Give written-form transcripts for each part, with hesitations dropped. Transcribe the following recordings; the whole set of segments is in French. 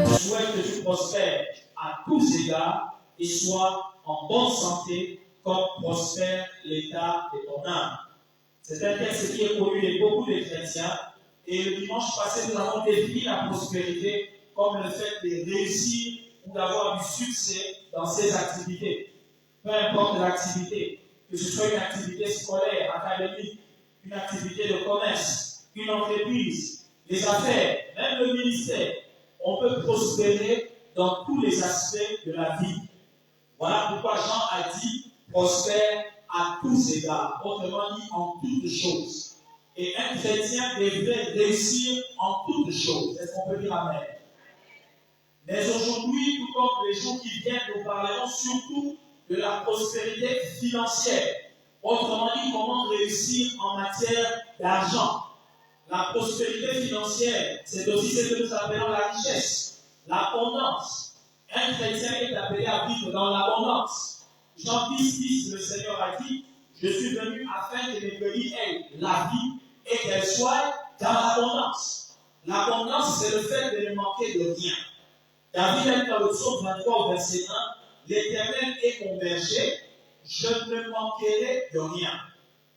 Je souhaite que tu prospères à tous égards et sois en bonne santé comme prospère l'état de ton âme. C'est un texte qui est connu de beaucoup de chrétiens. Et le dimanche passé, nous avons défini la prospérité comme le fait de réussir ou d'avoir du succès dans ses activités. Peu importe l'activité, que ce soit une activité scolaire, académique, une activité de commerce, une entreprise, les affaires, même le ministère, on peut prospérer dans tous les aspects de la vie. Voilà pourquoi Jean a dit prospère à tous égards, autrement dit en toutes choses. Et un chrétien devrait réussir en toutes choses. Est-ce qu'on peut dire amen? Mais aujourd'hui, tout comme les jours qui viennent, nous parlerons surtout de la prospérité financière. Autrement dit, comment réussir en matière d'argent. La prospérité financière, c'est aussi ce que nous appelons la richesse, l'abondance. Un chrétien est appelé à vivre dans l'abondance. Jean 10, le Seigneur a dit, je suis venu afin que mes pays aient la vie et qu'elle soit dans l'abondance. L'abondance, c'est le fait de ne manquer de rien. David a dit dans le psaume 23, verset 1, l'Éternel est mon berger, je ne manquerai de rien.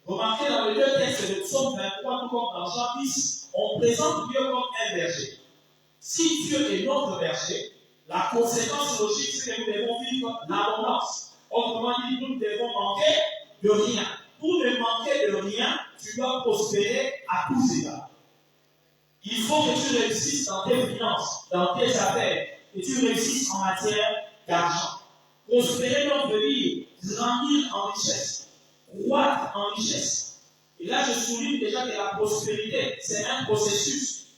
Remarquez dans les deux textes de psaume 23, tout comme dans Jean 10, on présente Dieu comme un berger. Si Dieu est notre berger, la conséquence logique, c'est que nous devons vivre l'abondance. Autrement dit, nous devons manquer de rien. Pour ne manquer de rien, tu dois prospérer à tous égards. Il faut que tu réussisses dans tes finances, dans tes affaires, que tu réussisses en matière d'argent. Prospérer donc veut dire grandir en richesse, croître en richesse. Et là, je souligne déjà que la prospérité, c'est un processus.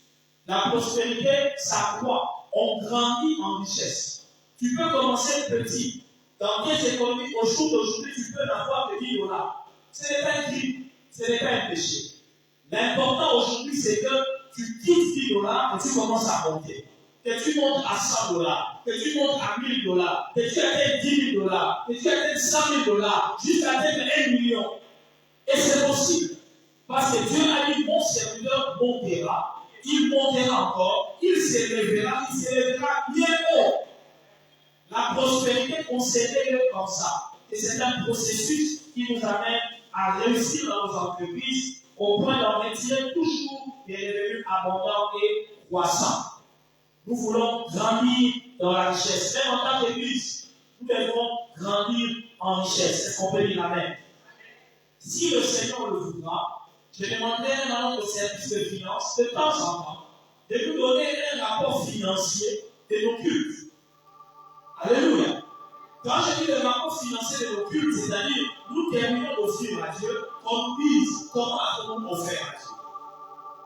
La prospérité s'accroît, on grandit en richesse. Tu peux commencer petit. Dans tes économies, au jour d'aujourd'hui, tu peux n'avoir que 10 $. Ce n'est pas un crime, ce n'est pas un péché. L'important aujourd'hui, c'est que tu quittes 10 $ et tu commences à monter. Que tu montes à 100 $, que tu montes à 1000 $, que tu atteignes 10 000 $, que tu atteignes 100 000 $, jusqu'à atteindre 1 million. Et c'est possible. Parce que Dieu a dit, mon serviteur montera. Il montera encore, il s'élèvera bien haut. La prospérité, on s'élève comme ça. Et c'est un processus qui nous amène à réussir dans nos entreprises au point d'en retirer toujours des revenus abondants et croissants. Nous voulons grandir dans la richesse. Même en tant qu'Église, nous devons grandir en richesse. Est-ce qu'on peut dire amen? Si le Seigneur le voudra, je demanderai à un membre de service de finance de temps en temps de nous donner un rapport financier de nos cultes. Alléluia. Quand je dis le rapport financier de nos cultes, c'est-à-dire nous terminons d'offrir à Dieu, on dise comment avons-nous offert à Dieu.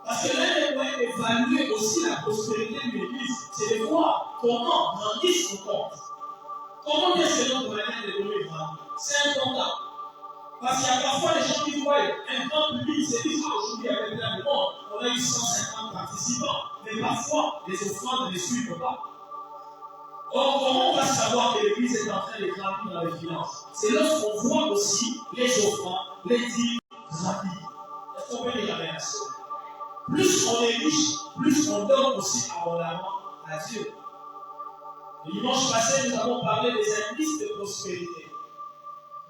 Parce que l'un des moyens d'évaluer aussi la prospérité de l'Église, c'est de voir comment grandissent nos comptes. Comment est-ce que notre manière de donner grandit? C'est important. Parce qu'il y a parfois des gens qui voient un grand public, se disent aujourd'hui avec plein de monde, on a eu 150 participants, mais parfois les offrandes ne suivent pas. Or, comment on va savoir que l'Église est en train de grandir dans les finances? C'est lorsqu'on voit aussi les offrandes, les dîmes grandir. Est-ce qu'on peut dire amen à ça? Plus on est riche, plus on donne aussi abondamment à Dieu. Le dimanche passé, nous avons parlé des indices de prospérité.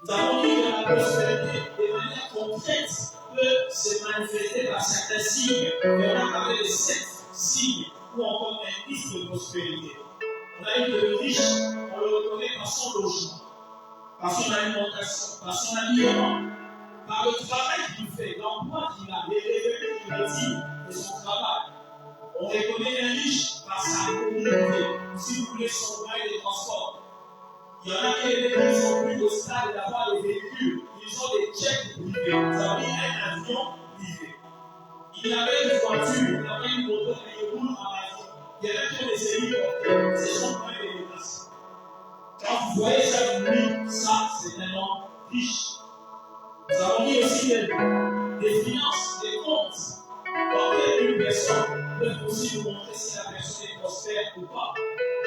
Nous avons dit que la prospérité, de manière concrète, peut se manifester par certains signes. Et on a parlé de 7 signes ou encore indices de prospérité. On a dit que le riche, on le reconnaît par son logement, par son alimentation, par son habillement, par le travail qu'il fait, l'emploi qu'il a, les revenus qu'il retire de son travail. On reconnaît un riche par sa communauté, si vous voulez, son moyen de transport. Il y en a qui sont plus au stade d'avoir des véhicules, ils ont des jets privés, ça veut dire un avion privé. Il avait une voiture, il avait une moto, et il roule en avion. Il y en a qui ont des hélicoptères, c'est son moyen de déplacement. Quand vous voyez ça, vous dites, ça c'est un homme riche. Nous avons dit aussi des finances, des comptes. Donc, une personne peut aussi nous montrer si la personne est prospère ou pas.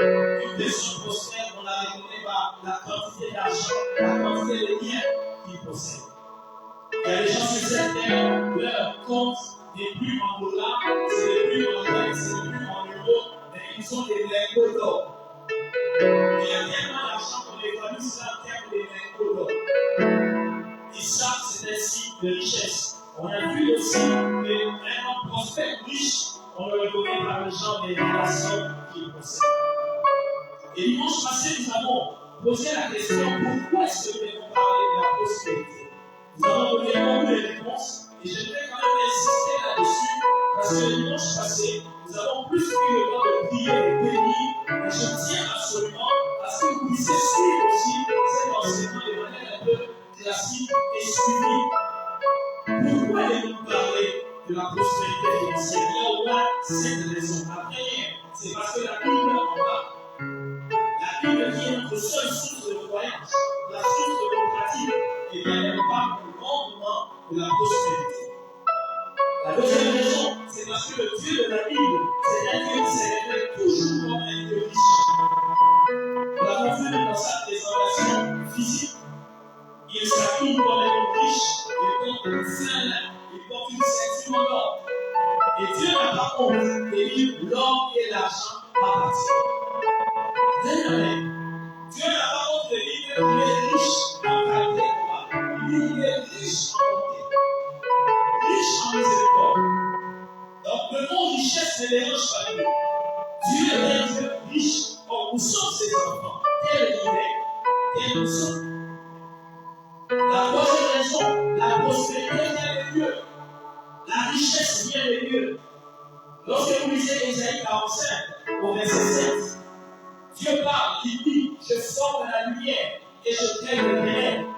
Une personne prospère, on la reconnaît par la quantité d'argent, la quantité de biens qu'il possède. Il y a des gens sur cette terre, leur compte n'est plus en dollars, c'est plus en ils ont des lingots d'or. Il y a tellement d'argent qu'on évalue cela en termes de lingots d'or. Et ça, c'est un signe de richesse. On a vu aussi qu'un homme prospère, riche, on le reconnaît par le genre des relations qu'il possède. Et dimanche passé, nous avons posé la question pourquoi est-ce que nous devons parler de la prospérité. Nous avons donné beaucoup de réponses et j'aimerais quand même insister là-dessus parce que dimanche passé, nous avons plus pris le temps de prier et de bénir et je tiens absolument à ce que vous puissiez suivre aussi cet enseignement de manière un peu classique et suivie. Pourquoi devons-nous parler de la prospérité financière? Il y a au moins 7 raisons. La première, c'est parce que la Bible en parle. La Bible qui est notre seule source de croyance, la source de nos pratiques, et bien elle parle longuement de la prospérité. La deuxième raison, c'est parce que le Dieu de la Bible, c'est un Dieu qui s'est révélé toujours comme un Dieu riche. Nous l'avons vu dans sa présentation physique. Il s'habille comme un homme riche, il porte une selle, il porte une ceinture en or. Et Dieu n'a pas honte de dire l'or et l'argent appartiennent. Dieu n'a pas honte de dire qu'il est riche en qualité morale. Il dit qu'il est riche en bonté, riche en miséricorde. Donc le mot richesse ne dérange pas Dieu. Dieu est un Dieu riche. Or, nous sommes ses enfants. Tel il est, tel nous sommes. La troisième raison, la prospérité vient de Dieu. La richesse vient de Dieu. Lorsque vous lisez Ésaïe 45, au verset 7, Dieu parle, il dit, je forme la lumière et je crée le ténèbres.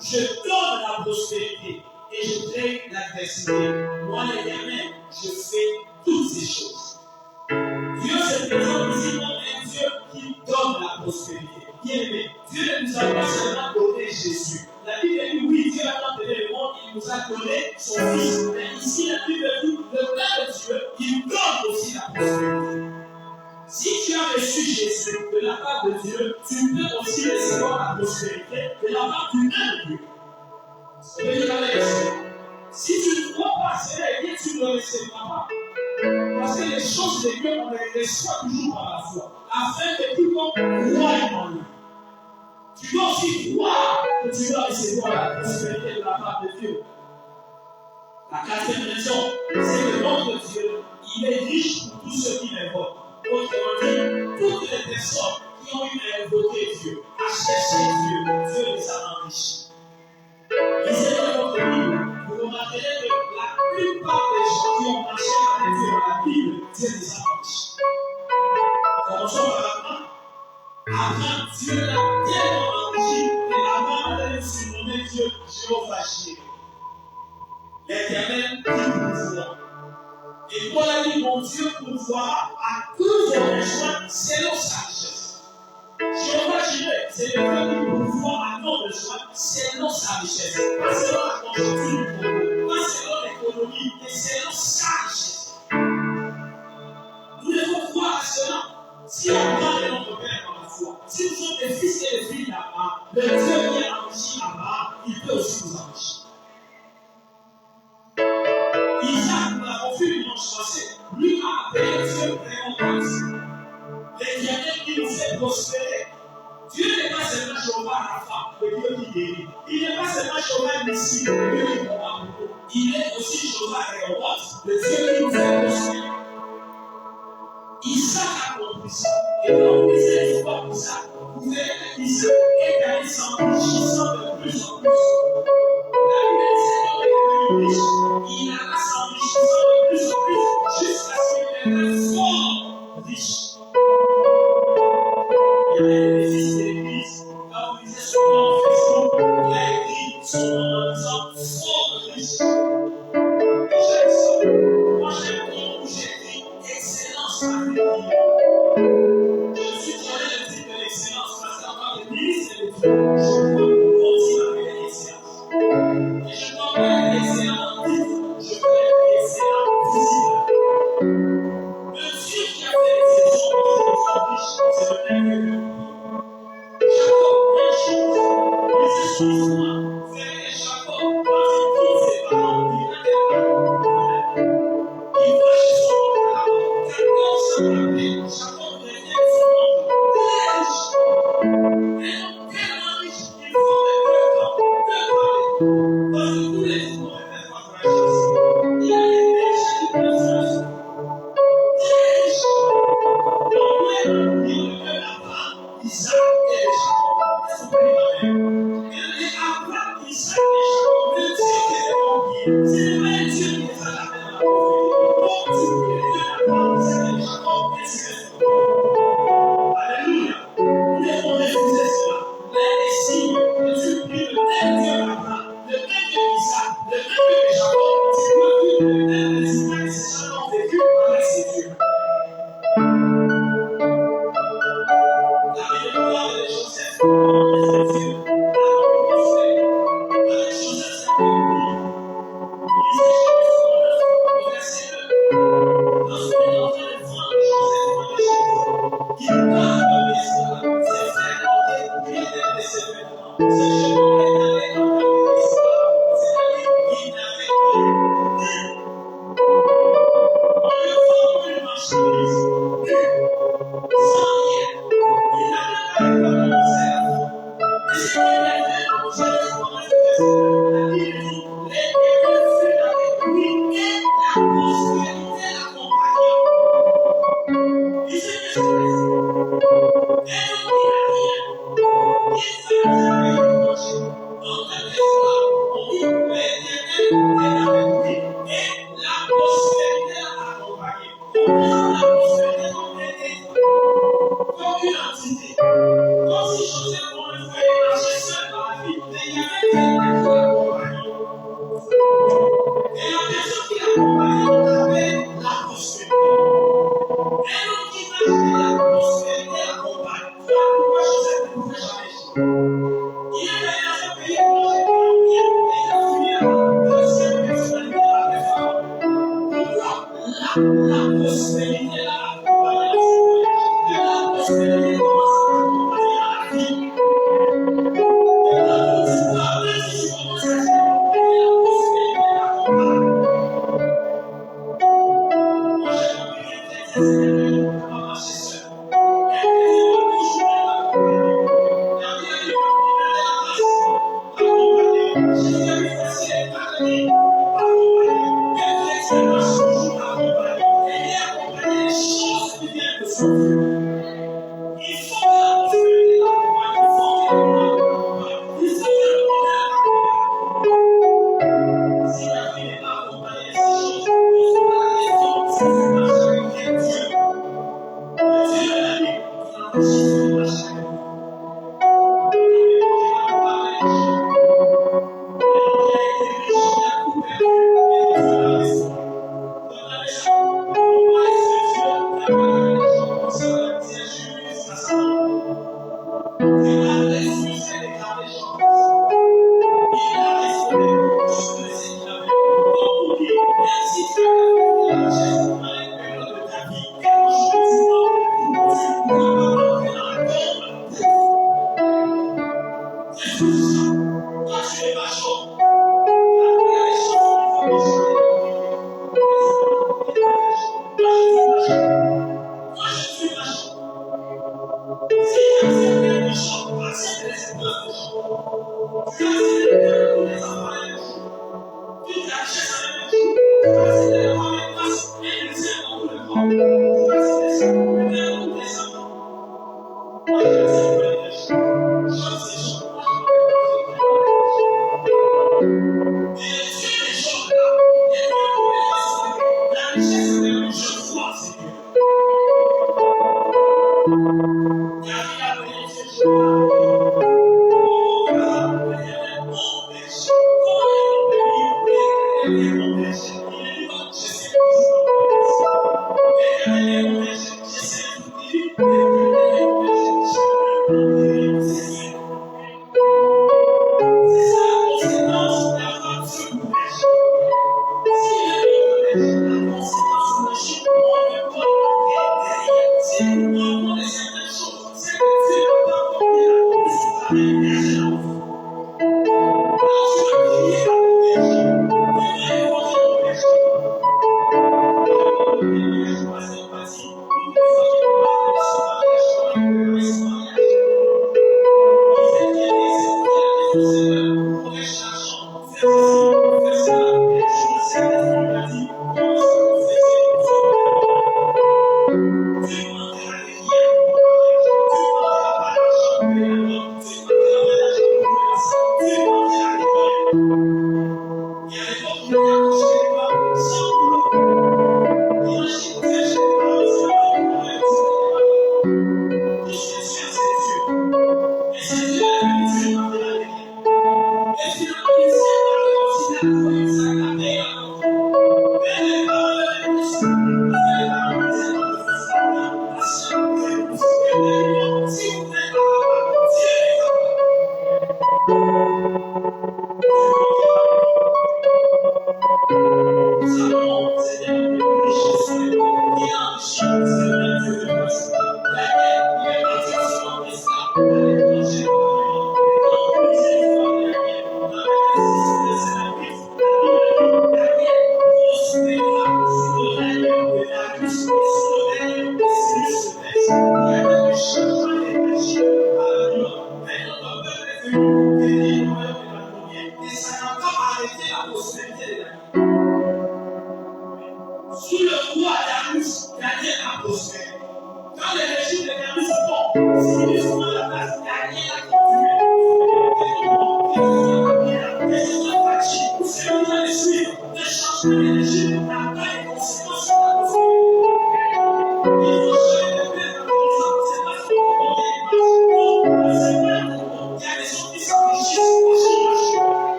Je donne la prospérité et je crée l'adversité. Moi, l'Éternel, je fais toutes ces choses. Dieu se présente ici comme un Dieu qui donne la prospérité. Bien aimé, Dieu ne nous a pas seulement donné Jésus. La Bible dit oui, Dieu a tant aimé le monde, il nous a donné son Fils. Mais ici, la Bible dit le Père de Dieu, il donne aussi la prospérité. Si tu as reçu Jésus de la part de Dieu, tu peux aussi recevoir la prospérité de la part du même Dieu. Ça veut dire avec ça. Si tu ne crois pas, c'est bien que tu ne le recevras pas. Parce que les choses de Dieu, on les reçoit toujours par la foi, afin que tout le monde croie en lui. Tu dois aussi croire que tu vas recevoir la prospérité de la part de Dieu. La quatrième raison, c'est que notre Dieu, il est riche pour tous ceux qui l'invoquent. Autrement dit, toutes les personnes qui ont eu à invoquer Dieu, à chercher Dieu, Dieu les a enrichis. Lisez dans votre Bible, vous remarquerez que la plupart des gens qui ont marché avec Dieu dans la Bible, Dieu les a enrichis. Commençons par Abraham. Abraham, Dieu l'a tellement enrichi et Abraham allait surnommer Dieu Jéhovah Jireh. L'Éternel qui pourvoit. Et Paul a dit, mon Dieu pourvoira à tous vos besoins selon sa richesse. Jéhovah Jireh, c'est le Dieu qui pourvoit à nos besoins selon sa richesse. Pas selon la conjoncture du monde, pas selon l'économie, mais selon sa richesse. Nous devons croire à cela. Si Abraham est notre Père dans la foi, si nous sommes des fils et des filles d'Abraham, le Dieu qui a enrichi Abraham, il peut aussi nous enrichir. Isaac, nous l'avons vu dimanche passé, lui a appelé Dieu récompense. L'Éternel qui nous fait prospérer. Dieu n'est pas seulement Jéhovah Rapha, le Dieu qui guérit. Il n'est pas seulement Jéhovah Nissi, le Dieu qui combat. Il est aussi Jéhovah Rehoboth, le Dieu qui nous fait prospérer. Isaac a compris ça. Et quand vous lisez l'histoire d'Isaac, vous verrez qu'Isaac est allé s'enrichissant de plus en plus. La Bible dit que Seigneur est devenu riche. Il alla s'enrichissant de plus en plus jusqu'à ce qu'il devienne fort riche. Il y avait des fils de l'église, quand vous lisez son nom Facebook, il a écrit son nom en disant fort riche. J'aime ça. Moi j'aime bien où j'ai écrit excellence matérielle. Je suis tombé le titre de l'excellence parce qu'en tant que ministre de Dieu, je peux continuer à faire l'excellence. Et je dois faire l'excellence visible, je peux être excellent visible. Le Dieu qui a fait l'exception pour les gens riches, c'est le même Dieu. Jacob, même chose. Lisez son histoire. Vous verrez que Jacob, quand il quitte ses parents, il n'a pas de problème. Il va chez son oncle là-bas. 14 ans après, Jacob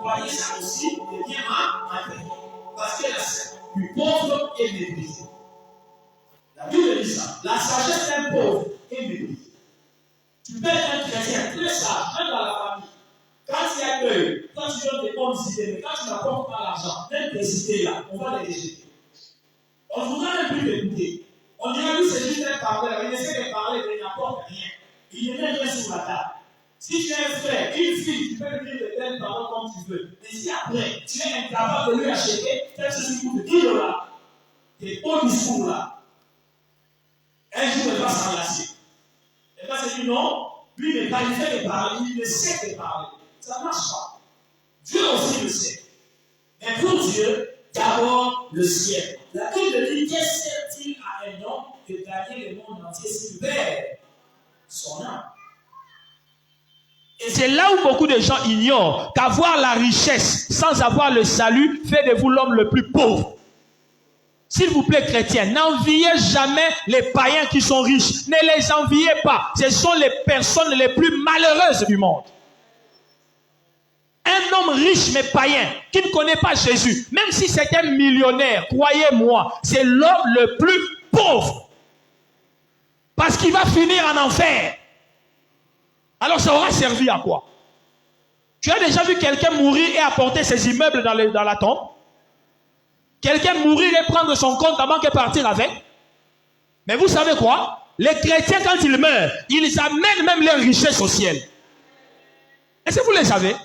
accompagner ça aussi devient matériel. Parce que la du pauvre est méprisé. La Bible dit ça. La sagesse d'un pauvre est méprisée. Tu peux être un chrétien très sage, même dans la famille. Quand il y a deuil, quand tu donnes des bonnes idées, mais quand tu n'apportes pas l'argent, même tes idées là, on va les rejeter. On ne voudra même plus t'écouter. On dira lui c'est juste un parleur, il essaie de parler, mais il n'apporte rien. Il ne met rien sur la table. Si tu es un frère, une fille, tu peux lui dire de telles paroles comme tu veux. Mais si après, tu es incapable de lui acheter, fais ceci pour te dire là, tes beaux discours là, un jour elle va s'enlacer. Elle va se dire non, lui n'est pas, il fait de parler, il ne sait de parler. Ça ne marche pas. Dieu aussi le sait. Mais pour Dieu, d'abord le ciel. La Bible dit qu'est-ce sert-il à un homme de gagner le monde entier s'il perd son âme? Et c'est là où beaucoup de gens ignorent qu'avoir la richesse sans avoir le salut fait de vous l'homme le plus pauvre. S'il vous plaît, chrétiens, n'enviez jamais les païens qui sont riches. Ne les enviez pas. Ce sont les personnes les plus malheureuses du monde. Un homme riche mais païen qui ne connaît pas Jésus, même si c'est un millionnaire, croyez-moi, c'est l'homme le plus pauvre. Parce qu'il va finir en enfer. Alors ça aura servi à quoi? Tu as déjà vu quelqu'un mourir et apporter ses immeubles dans la tombe? Quelqu'un mourir et prendre son compte en banque et partir avec? Mais vous savez quoi? Les chrétiens, quand ils meurent, ils amènent même leur richesse au ciel. Est-ce que vous le savez?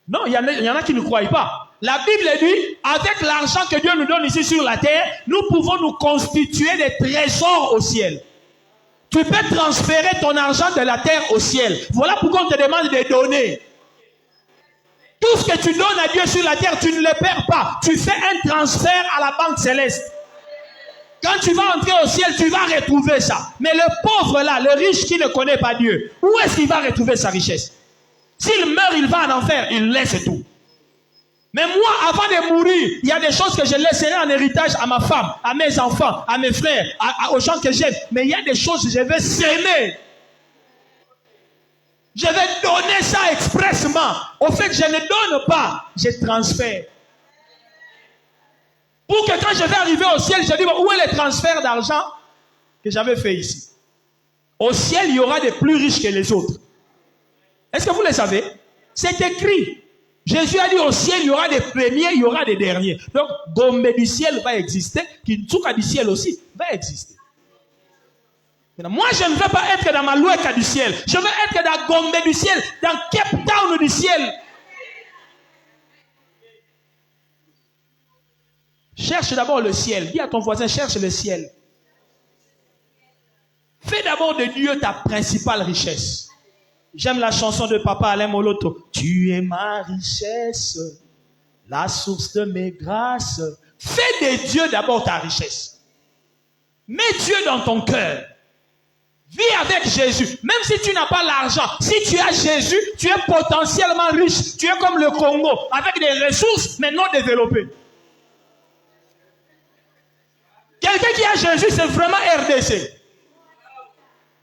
Non, il y en a qui ne croient pas. La Bible dit, avec l'argent que Dieu nous donne ici sur la terre, nous pouvons nous constituer des trésors au ciel. Tu peux transférer ton argent de la terre au ciel. Voilà pourquoi on te demande de donner. Tout ce que tu donnes à Dieu sur la terre, tu ne le perds pas. Tu fais un transfert à la banque céleste. Quand tu vas entrer au ciel, tu vas retrouver ça. Mais le pauvre là, le riche qui ne connaît pas Dieu, où est-ce qu'il va retrouver sa richesse? S'il meurt, il va en enfer, il laisse tout. Mais moi, avant de mourir, il y a des choses que je laisserai en héritage à ma femme, à mes enfants, à mes frères, aux gens que j'aime. Mais il y a des choses que je vais s'aimer. Je vais donner ça expressement. Au fait, je ne donne pas, je transfère. Pour que quand je vais arriver au ciel, je dis, où est le transfert d'argent que j'avais fait ici? Au ciel, il y aura des plus riches que les autres. Est-ce que vous le savez? C'est écrit. Jésus a dit au ciel, il y aura des premiers, il y aura des derniers. Donc, Gombe du ciel va exister, Kintsuka du ciel aussi va exister. Maintenant, moi, je ne veux pas être dans Maloueka du ciel. Je veux être dans Gombe du ciel, dans Cape Town du ciel. Cherche d'abord le ciel. Dis à ton voisin, cherche le ciel. Fais d'abord de Dieu ta principale richesse. J'aime la chanson de Papa Alain Moloto. Tu es ma richesse, la source de mes grâces. Fais de Dieu d'abord ta richesse. Mets Dieu dans ton cœur. Vis avec Jésus. Même si tu n'as pas l'argent, si tu as Jésus, tu es potentiellement riche. Tu es comme le Congo, avec des ressources, mais non développées. Quelqu'un qui a Jésus, c'est vraiment RDC.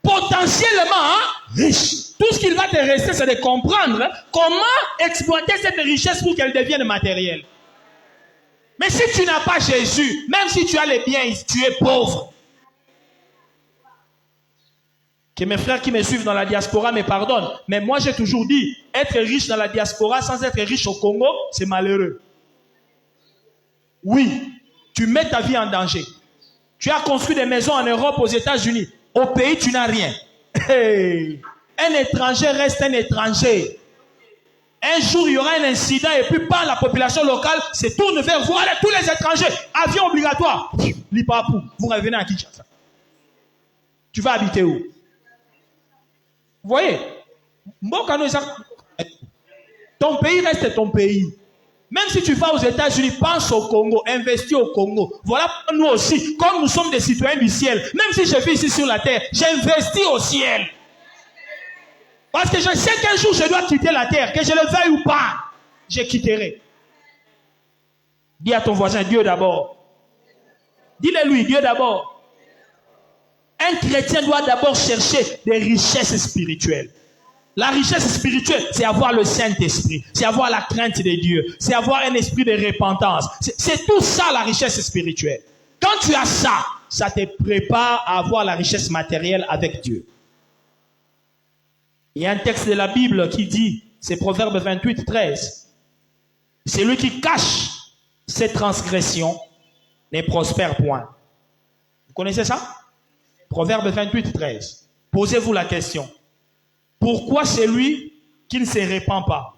Potentiellement riche. Tout ce qu'il va te rester, c'est de comprendre comment exploiter cette richesse pour qu'elle devienne matérielle. Mais si tu n'as pas Jésus, même si tu as les biens, tu es pauvre. Que mes frères qui me suivent dans la diaspora me pardonnent. Mais moi, j'ai toujours dit, être riche dans la diaspora sans être riche au Congo, c'est malheureux. Oui, tu mets ta vie en danger. Tu as construit des maisons en Europe, aux États-Unis. Au pays, tu n'as rien. Hey. Un étranger reste un étranger. Un jour, il y aura un incident et puis par la population locale se tourne vers vous. Allez, tous les étrangers, avion obligatoire. Lipapou, vous revenez à Kinshasa. Tu vas habiter où? Vous voyez? Ton pays reste ton pays. Même si tu vas aux États-Unis, pense au Congo, investis au Congo. Voilà nous aussi, comme nous sommes des citoyens du ciel, même si je vis ici sur la terre, j'investis au ciel. Parce que je sais qu'un jour je dois quitter la terre, que je le veuille ou pas, je quitterai. Dis à ton voisin, Dieu d'abord. Dis-le-lui, Dieu d'abord. Un chrétien doit d'abord chercher des richesses spirituelles. La richesse spirituelle, c'est avoir le Saint-Esprit, c'est avoir la crainte de Dieu, c'est avoir un esprit de repentance. C'est tout ça la richesse spirituelle. Quand tu as ça, ça te prépare à avoir la richesse matérielle avec Dieu. Il y a un texte de la Bible qui dit, c'est Proverbe 28, 13. Celui qui cache ses transgressions ne prospère point. Vous connaissez ça? Proverbe 28, 13. Posez-vous la question. Pourquoi celui qui ne se répand pas,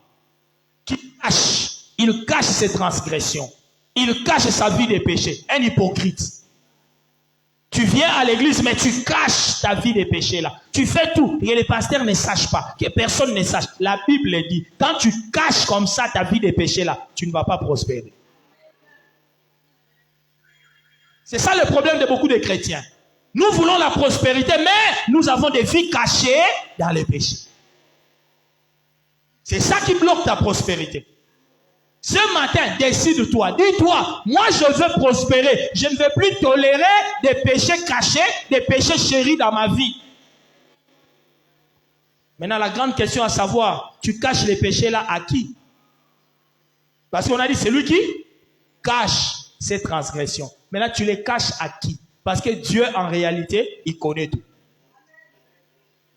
il cache ses transgressions, il cache sa vie de péché, un hypocrite. Tu viens à l'église, mais tu caches ta vie de péché là. Tu fais tout, que les pasteurs ne sachent pas, que personne ne sache. La Bible dit, quand tu caches comme ça ta vie de péché là, tu ne vas pas prospérer. C'est ça le problème de beaucoup de chrétiens. Nous voulons la prospérité, mais nous avons des vies cachées dans les péchés. C'est ça qui bloque ta prospérité. Ce matin, décide-toi. Dis-toi, moi je veux prospérer. Je ne veux plus tolérer des péchés cachés, des péchés chéris dans ma vie. Maintenant, la grande question à savoir, tu caches les péchés là à qui? Parce qu'on a dit, c'est lui qui cache ses transgressions. Maintenant, tu les caches à qui? Parce que Dieu, en réalité, il connaît tout.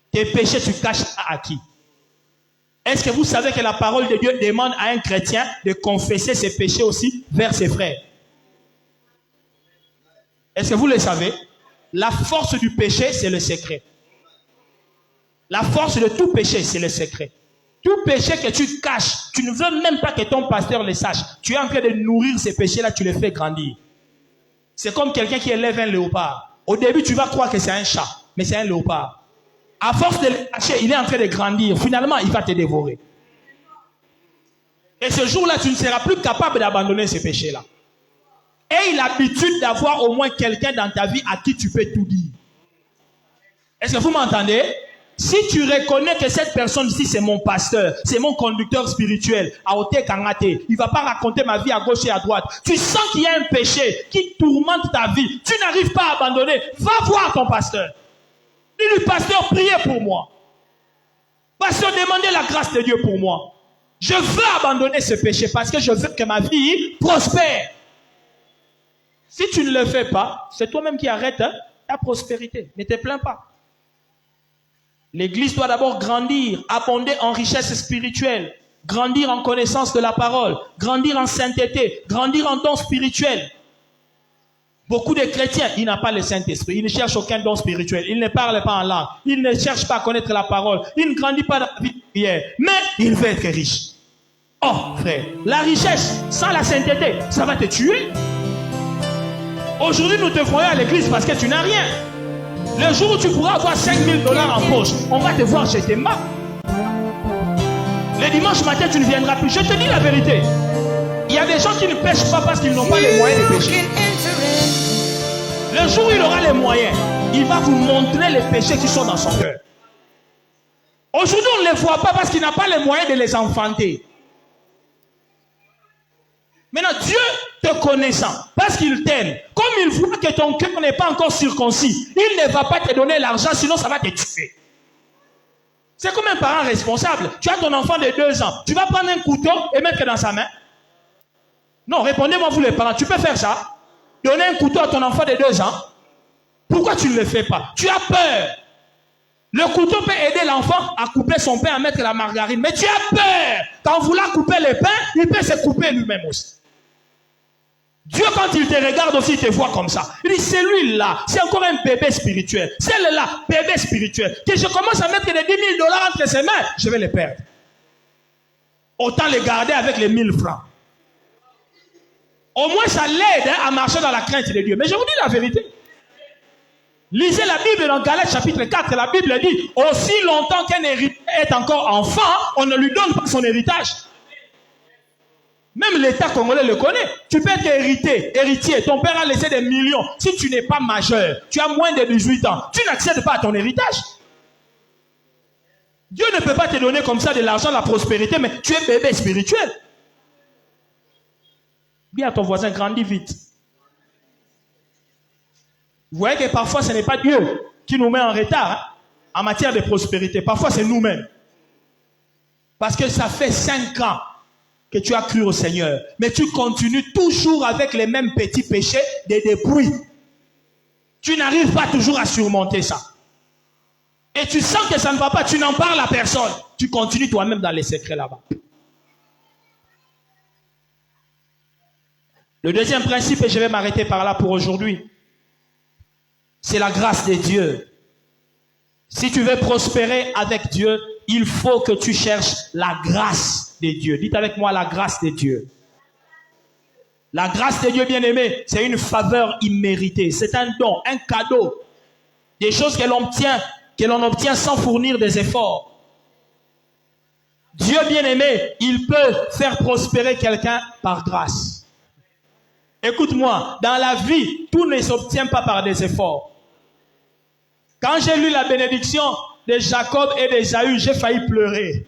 Tes péchés, tu caches à qui? Est-ce que vous savez que la parole de Dieu demande à un chrétien de confesser ses péchés aussi vers ses frères? Est-ce que vous le savez? La force du péché, c'est le secret. La force de tout péché, c'est le secret. Tout péché que tu caches, tu ne veux même pas que ton pasteur le sache. Tu es en train de nourrir ces péchés-là, tu les fais grandir. C'est comme quelqu'un qui élève un léopard. Au début, tu vas croire que c'est un chat, mais c'est un léopard. À force de le cacher, il est en train de grandir. Finalement, il va te dévorer. Et ce jour-là, tu ne seras plus capable d'abandonner ces péchés-là. Aie l'habitude d'avoir au moins quelqu'un dans ta vie à qui tu peux tout dire. Est-ce que vous m'entendez? Si tu reconnais que cette personne-ci, c'est mon pasteur, c'est mon conducteur spirituel, Aote Kangate, il ne va pas raconter ma vie à gauche et à droite. Tu sens qu'il y a un péché qui tourmente ta vie. Tu n'arrives pas à abandonner. Va voir ton pasteur. Dis-lui, pasteur, priez pour moi. Pasteur, demandez la grâce de Dieu pour moi. Je veux abandonner ce péché parce que je veux que ma vie prospère. Si tu ne le fais pas, c'est toi-même qui arrêtes ta prospérité. Ne te plains pas. L'église doit d'abord grandir, abonder en richesse spirituelle, grandir en connaissance de la parole, grandir en sainteté, grandir en don spirituel. Beaucoup de chrétiens, ils n'ont pas le Saint-Esprit, ils ne cherchent aucun don spirituel, ils ne parlent pas en langue, ils ne cherchent pas à connaître la parole, ils ne grandissent pas dans la vie de prière, mais ils veulent être riches. Oh frère, la richesse sans la sainteté, ça va te tuer. Aujourd'hui, nous te voyons à l'église parce que tu n'as rien. Le jour où tu pourras avoir 5 000 $ en poche, on va te voir chez tes mains. Le dimanche matin, tu ne viendras plus. Je te dis la vérité. Il y a des gens qui ne pêchent pas parce qu'ils n'ont pas les moyens de pêcher. Le jour où il aura les moyens, il va vous montrer les péchés qui sont dans son cœur. Aujourd'hui, on ne les voit pas parce qu'il n'a pas les moyens de les enfanter. Maintenant, Dieu te connaissant, parce qu'il t'aime, comme il voit que ton cœur n'est pas encore circoncis, il ne va pas te donner l'argent, sinon ça va te tuer. C'est comme un parent responsable. Tu as ton enfant de 2 ans, tu vas prendre un couteau et mettre dans sa main? Non, répondez-moi vous les parents, tu peux faire ça? Donner un couteau à ton enfant de 2 ans? Pourquoi tu ne le fais pas? Tu as peur. Le couteau peut aider l'enfant à couper son pain, à mettre la margarine, mais tu as peur. Quand vous voulez couper le pain, il peut se couper lui-même aussi. Dieu, quand il te regarde aussi, il te voit comme ça. Il dit, celui-là, c'est encore un bébé spirituel. Celle-là, bébé spirituel. Que je commence à mettre les 10 000 $ entre ses mains, je vais les perdre. Autant les garder avec les 1000 francs. Au moins, ça l'aide à marcher dans la crainte de Dieu. Mais je vous dis la vérité. Lisez la Bible dans Galates chapitre 4. La Bible dit, aussi longtemps qu'un héritier est encore enfant, on ne lui donne pas son héritage. Même l'État congolais le connaît. Tu peux être héritier. Ton père a laissé des millions. Si tu n'es pas majeur, tu as moins de 18 ans, tu n'accèdes pas à ton héritage. Dieu ne peut pas te donner comme ça de l'argent, la prospérité, mais tu es bébé spirituel. Dis à ton voisin, grandis vite. Vous voyez que parfois ce n'est pas Dieu qui nous met en retard en matière de prospérité. Parfois c'est nous-mêmes. Parce que ça fait 5 ans que tu as cru au Seigneur. Mais tu continues toujours avec les mêmes petits péchés, des débrouilles. Tu n'arrives pas toujours à surmonter ça. Et tu sens que ça ne va pas, tu n'en parles à personne. Tu continues toi-même dans les secrets là-bas. Le deuxième principe, et je vais m'arrêter par là pour aujourd'hui, c'est la grâce de Dieu. Si tu veux prospérer avec Dieu, il faut que tu cherches la grâce de Dieu. Dites avec moi la grâce de Dieu. La grâce de Dieu, bien-aimé, c'est une faveur imméritée. C'est un don, un cadeau. Des choses que l'on obtient sans fournir des efforts. Dieu, bien-aimé, il peut faire prospérer quelqu'un par grâce. Écoute-moi, dans la vie, tout ne s'obtient pas par des efforts. Quand j'ai lu la bénédiction de Jacob et d'Ésaü, j'ai failli pleurer.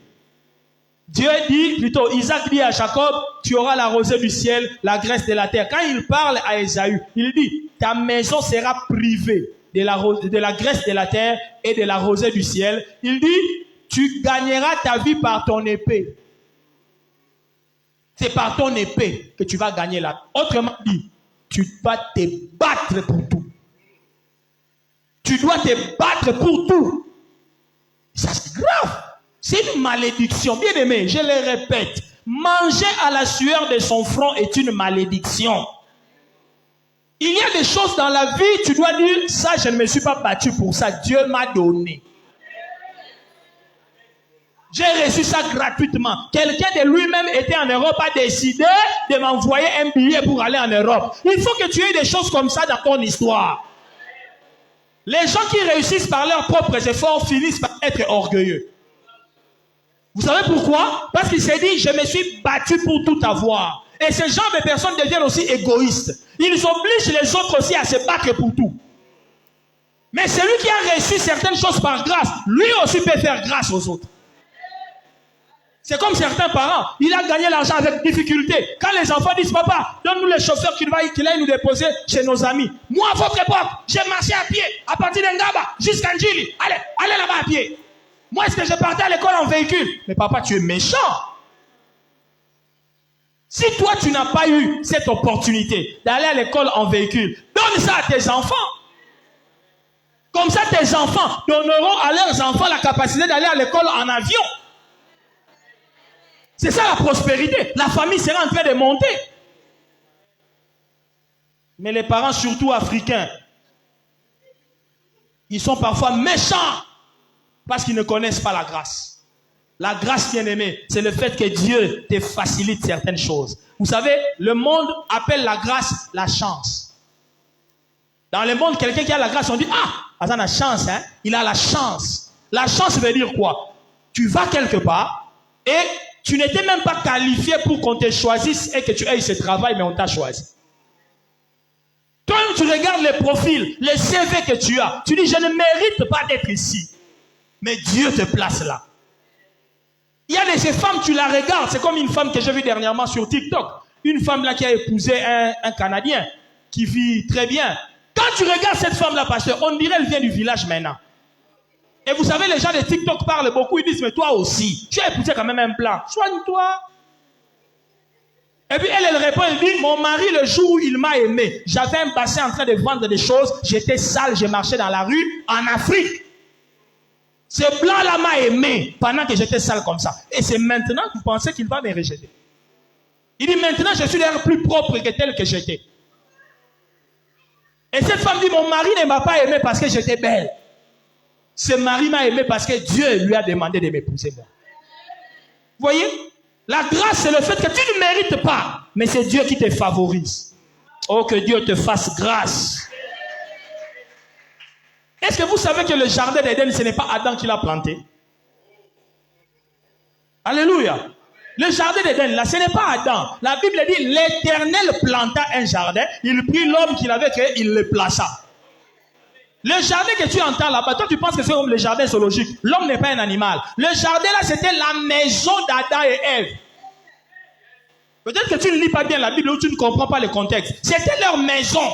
Dieu dit, plutôt, Isaac dit à Jacob, tu auras la rosée du ciel, la graisse de la terre. Quand il parle à Ésaü, il dit, ta maison sera privée de la graisse de la terre et de la rosée du ciel. Il dit, tu gagneras ta vie par ton épée. C'est par ton épée que tu vas gagner là. Autrement dit, tu dois te battre pour tout. Tu dois te battre pour tout. Ça, c'est grave. C'est une malédiction. Bien aimé, je le répète. Manger à la sueur de son front est une malédiction. Il y a des choses dans la vie, tu dois dire, ça, je ne me suis pas battu pour ça. Dieu m'a donné. J'ai reçu ça gratuitement. Quelqu'un de lui-même était en Europe, a décidé de m'envoyer un billet pour aller en Europe. Il faut que tu aies des choses comme ça dans ton histoire. Les gens qui réussissent par leurs propres efforts finissent par être orgueilleux. Vous savez pourquoi? Parce qu'il s'est dit, je me suis battu pour tout avoir. Et ce genre de personnes deviennent aussi égoïstes. Ils obligent les autres aussi à se battre pour tout. Mais celui qui a reçu certaines choses par grâce, lui aussi peut faire grâce aux autres. C'est comme certains parents, il a gagné l'argent avec difficulté. Quand les enfants disent, papa, donne-nous les chauffeurs qu'il aille nous déposer chez nos amis. Moi, à votre époque, j'ai marché à pied, à partir d'Engaba jusqu'à Njili. Allez là-bas à pied. Moi, est-ce que je partais à l'école en véhicule? Mais papa, tu es méchant. Si toi, tu n'as pas eu cette opportunité d'aller à l'école en véhicule, donne ça à tes enfants. Comme ça, tes enfants donneront à leurs enfants la capacité d'aller à l'école en avion. C'est ça la prospérité. La famille sera en train de monter. Mais les parents, surtout africains, ils sont parfois méchants parce qu'ils ne connaissent pas la grâce. La grâce, bien-aimée, c'est le fait que Dieu te facilite certaines choses. Vous savez, le monde appelle la grâce la chance. Dans le monde, quelqu'un qui a la grâce, on dit, ah, ça a la chance, hein? Il a la chance. La chance veut dire quoi? Tu vas quelque part et tu n'étais même pas qualifié pour qu'on te choisisse et que tu aies ce travail, mais on t'a choisi. Toi, tu regardes les profils, les CV que tu as. Tu dis, je ne mérite pas d'être ici. Mais Dieu te place là. Il y a de ces femmes, tu la regardes. C'est comme une femme que j'ai vue dernièrement sur TikTok. Une femme là qui a épousé un Canadien qui vit très bien. Quand tu regardes cette femme-là, pasteur, on dirait qu'elle vient du village maintenant. Et vous savez, les gens de TikTok parlent beaucoup. Ils disent, mais toi aussi, tu as épousé quand même un blanc. Soigne-toi. Et puis elle répond, elle dit, mon mari, le jour où il m'a aimé, j'avais un bassin en train de vendre des choses. J'étais sale, je marchais dans la rue en Afrique. Ce blanc-là m'a aimé pendant que j'étais sale comme ça. Et c'est maintenant que vous pensez qu'il va me rejeter. Il dit, maintenant, je suis d'ailleurs plus propre que tel que j'étais. Et cette femme dit, mon mari ne m'a pas aimé parce que j'étais belle. Ce mari m'a aimé parce que Dieu lui a demandé de m'épouser moi. Vous voyez? La grâce, c'est le fait que tu ne mérites pas. Mais c'est Dieu qui te favorise. Oh, que Dieu te fasse grâce. Est-ce que vous savez que le jardin d'Éden, ce n'est pas Adam qui l'a planté? Alléluia. Le jardin d'Éden, là, ce n'est pas Adam. La Bible dit, l'Éternel planta un jardin. Il prit l'homme qu'il avait créé, il le plaça. Le jardin que tu entends là-bas, toi tu penses que c'est comme le jardin zoologique. L'homme n'est pas un animal. Le jardin là, c'était la maison d'Adam et Ève. Peut-être que tu ne lis pas bien la Bible ou tu ne comprends pas le contexte. C'était leur maison.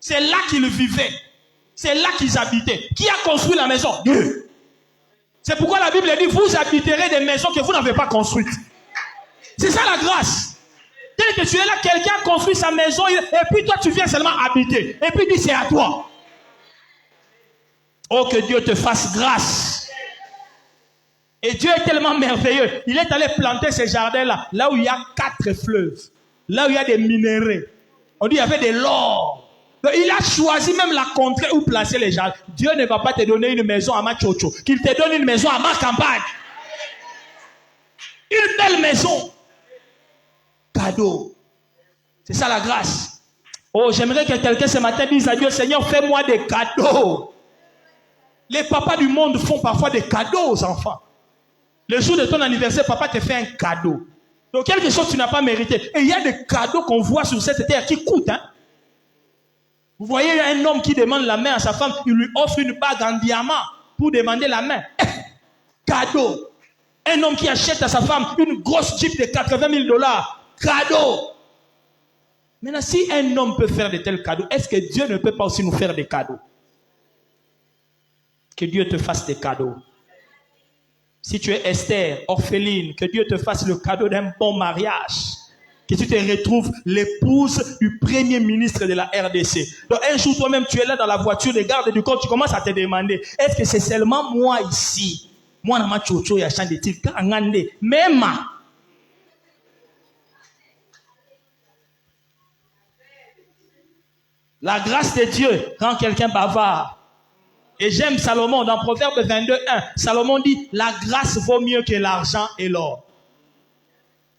C'est là qu'ils vivaient. C'est là qu'ils habitaient. Qui a construit la maison? Dieu. C'est pourquoi la Bible dit, vous habiterez des maisons que vous n'avez pas construites. C'est ça la grâce. Tel que tu es là, quelqu'un a construit sa maison et puis toi tu viens seulement habiter. Et puis il dit c'est à toi. Oh, que Dieu te fasse grâce. Et Dieu est tellement merveilleux. Il est allé planter ces jardins-là, là où il y a 4 fleuves, là où il y a des minéraux. On dit il y avait de l'or. Donc, il a choisi même la contrée où placer les jardins. Dieu ne va pas te donner une maison à Machocho, qu'il te donne une maison à ma campagne. Une belle maison. Cadeau. C'est ça la grâce. Oh, j'aimerais que quelqu'un ce matin dise à Dieu, Seigneur, fais-moi des cadeaux. Les papas du monde font parfois des cadeaux aux enfants. Le jour de ton anniversaire, papa te fait un cadeau. Donc quelque chose que tu n'as pas mérité. Et il y a des cadeaux qu'on voit sur cette terre qui coûtent. Hein? Vous voyez un homme qui demande la main à sa femme, il lui offre une bague en diamant pour demander la main. Cadeau. Un homme qui achète à sa femme une grosse Jeep de 80 000 $. Cadeau. Maintenant, si un homme peut faire de tels cadeaux, est-ce que Dieu ne peut pas aussi nous faire des cadeaux? Que Dieu te fasse des cadeaux. Si tu es Esther, orpheline, que Dieu te fasse le cadeau d'un bon mariage. Que tu te retrouves l'épouse du premier ministre de la RDC. Donc un jour, toi-même, tu es là dans la voiture de garde du corps, tu commences à te demander, est-ce que c'est seulement moi ici? Moi, je suis chocho, ya chande tir, même. La grâce de Dieu rend quelqu'un bavard. Et j'aime Salomon dans Proverbe 22:1. Salomon dit, la grâce vaut mieux que l'argent et l'or.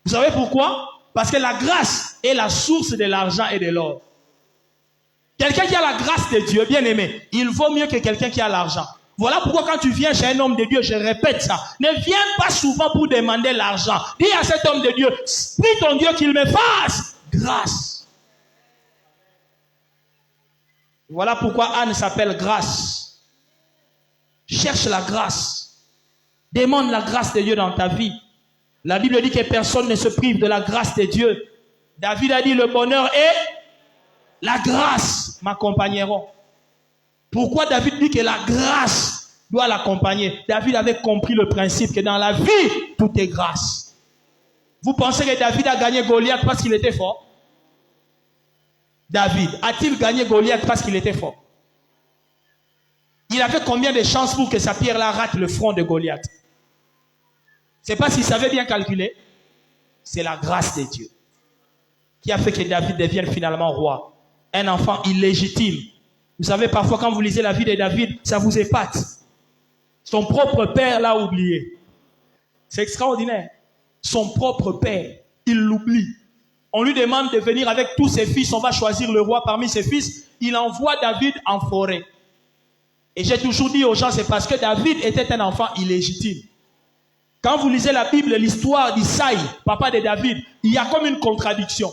Vous savez pourquoi? Parce que la grâce est la source de l'argent et de l'or. Quelqu'un qui a la grâce de Dieu, bien aimé, il vaut mieux que quelqu'un qui a l'argent. Voilà pourquoi quand tu viens chez un homme de Dieu, je répète ça, ne viens pas souvent pour demander l'argent. Dis à cet homme de Dieu, prie ton Dieu qu'il me fasse grâce. Voilà pourquoi Anne s'appelle grâce. Cherche la grâce. Demande la grâce de Dieu dans ta vie. La Bible dit que personne ne se prive de la grâce de Dieu. David a dit, le bonheur et la grâce m'accompagneront. Pourquoi David dit que la grâce doit l'accompagner? David avait compris le principe que dans la vie, tout est grâce. Vous pensez que David a gagné Goliath parce qu'il était fort? David, a-t-il gagné Goliath parce qu'il était fort? Il avait combien de chances pour que sa pierre-là rate le front de Goliath? C'est pas s'il savait bien calculer. C'est la grâce de Dieu qui a fait que David devienne finalement roi. Un enfant illégitime. Vous savez, parfois quand vous lisez la vie de David, ça vous épate. Son propre père l'a oublié. C'est extraordinaire. Son propre père, il l'oublie. On lui demande de venir avec tous ses fils. On va choisir le roi parmi ses fils. Il envoie David en forêt. Et j'ai toujours dit aux gens, c'est parce que David était un enfant illégitime. Quand vous lisez la Bible, l'histoire d'Isaïe, papa de David, il y a comme une contradiction.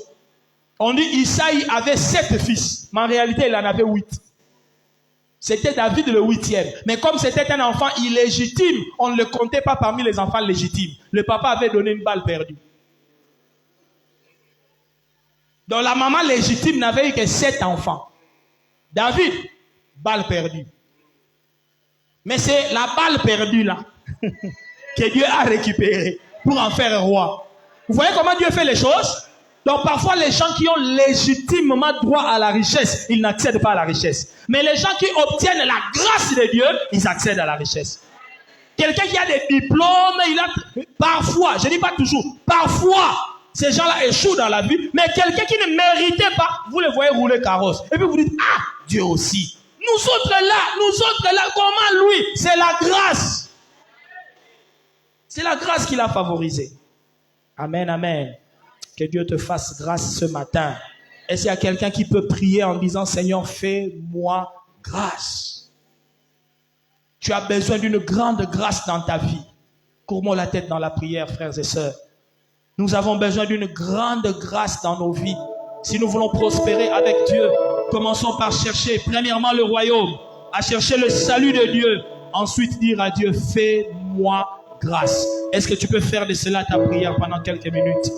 On dit Isaïe avait 7 fils, mais en réalité il en avait 8. C'était David le 8e. Mais comme c'était un enfant illégitime, on ne le comptait pas parmi les enfants légitimes. Le papa avait donné une balle perdue. Donc la maman légitime n'avait eu que 7 enfants. David, balle perdue. Mais c'est la balle perdue là que Dieu a récupérée pour en faire un roi. Vous voyez comment Dieu fait les choses? Donc parfois les gens qui ont légitimement droit à la richesse, ils n'accèdent pas à la richesse. Mais les gens qui obtiennent la grâce de Dieu, ils accèdent à la richesse. Quelqu'un qui a des diplômes, il a parfois, je ne dis pas toujours, parfois, ces gens-là échouent dans la vie, mais quelqu'un qui ne méritait pas, vous le voyez rouler carrosse. Et puis vous dites, ah, Dieu aussi. Nous autres là, comment lui? C'est la grâce. C'est la grâce qui l'a favorisé. Amen, amen. Que Dieu te fasse grâce ce matin. Est-ce qu'il y a quelqu'un qui peut prier en disant, Seigneur, fais-moi grâce? Tu as besoin d'une grande grâce dans ta vie. Courons la tête dans la prière, frères et sœurs. Nous avons besoin d'une grande grâce dans nos vies. Si nous voulons prospérer avec Dieu, commençons par chercher premièrement le royaume, à chercher le salut de Dieu. Ensuite dire à Dieu, fais-moi grâce. Est-ce que tu peux faire de cela ta prière pendant quelques minutes?